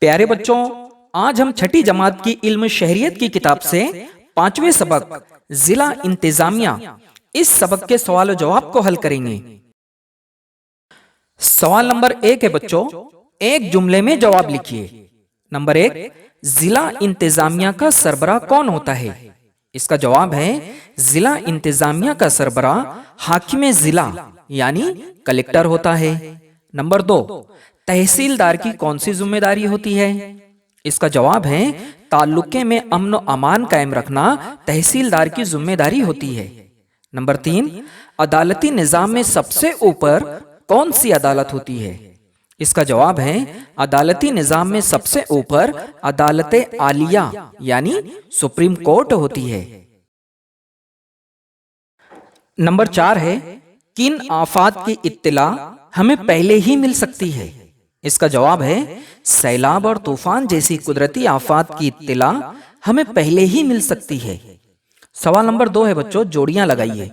پیارے بچوں، آج ہم چھٹی جماعت کی علم شہریت کی کتاب سے 5ویں سبق ضلع انتظامیہ اس سبق کے سوال و جواب کو حل کریں گے۔ سوال نمبر 1 ہے بچوں، ایک جملے میں جواب لکھیے۔ نمبر 1، ضلع انتظامیہ کا سربراہ کون ہوتا ہے؟ اس کا جواب ہے ضلع انتظامیہ کا سربراہ حاکم ضلع یعنی کلکٹر ہوتا ہے۔ نمبر 2، تحصیلدار کی کون سی ذمہ داری ہوتی ہے؟ اس کا جواب ہے تعلقے میں امن و امان قائم رکھنا تحصیلدار کی ذمہ داری ہوتی ہے۔ نمبر 3، عدالتی نظام میں سب سے اوپر کون سی عدالت ہوتی ہے؟ اس کا جواب ہے عدالتی نظام میں سب سے اوپر عدالت عالیہ یعنی سپریم کورٹ ہوتی ہے۔ نمبر 4 ہے، کن آفات کی اطلاع ہمیں پہلے ہی مل سکتی ہے؟ اس کا جواب ہے سیلاب اور طوفان جیسی قدرتی آفات کی اطلاع ہمیں پہلے ہی مل سکتی ہے۔ سوال نمبر 2 ہے بچوں، جوڑیاں لگائیے۔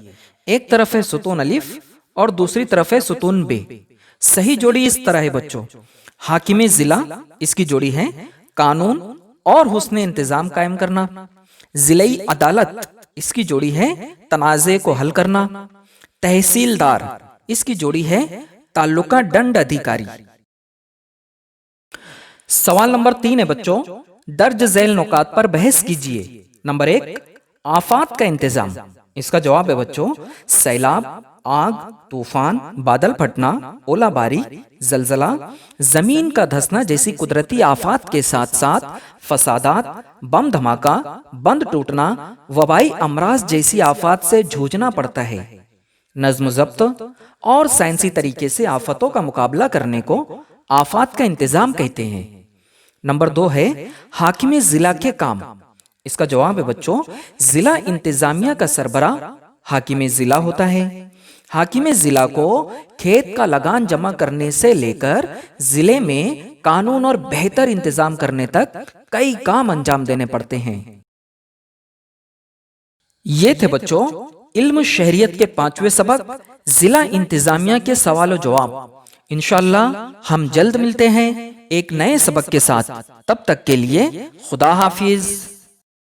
ایک طرف ہے ستون الف اور دوسری طرف ہے ستون بے۔ صحیح جوڑی اس طرح ہے بچوں، حاکم ضلع اس کی جوڑی ہے قانون اور حسن انتظام قائم کرنا، ضلعی عدالت اس کی جوڑی ہے تنازع کو حل کرنا، تحصیلدار اس کی جوڑی ہے تعلقہ ڈنڈ ادھیکاری۔ سوال نمبر 3 ہے بچوں، درج ذیل نکات پر بحث کیجئے۔ نمبر 1، آفات کا انتظام۔ اس کا جواب ہے بچوں سیلاب، آگ، طوفان، بادل پھٹنا، اولا باری، زلزلہ، زمین کا دھسنا جیسی قدرتی آفات کے ساتھ ساتھ فسادات، بم دھماکہ، بند ٹوٹنا، وبائی امراض جیسی آفات سے جھوجنا پڑتا ہے۔ نظم و ضبط اور سائنسی طریقے سے آفتوں کا مقابلہ کرنے کو آفات کا انتظام کہتے ہیں۔ نمبر 2 ہے حاکم ضلع کے کام۔ اس کا جواب ہے بچوں ضلع انتظامیہ کا سربراہ حاکم ضلع ہوتا ہے۔ حاکم ضلع کو کھیت کا لگان جمع کرنے سے لے کر ضلع میں قانون اور بہتر انتظام کرنے تک کئی کام انجام دینے پڑتے ہیں۔ یہ تھے بچوں علم شہریت کے 5ویں سبق ضلع انتظامیہ کے سوال و جواب۔ انشاءاللہ ہم جلد ملتے ہیں ایک نئے سبق کے ساتھ، تب تک کے لیے خدا حافظ۔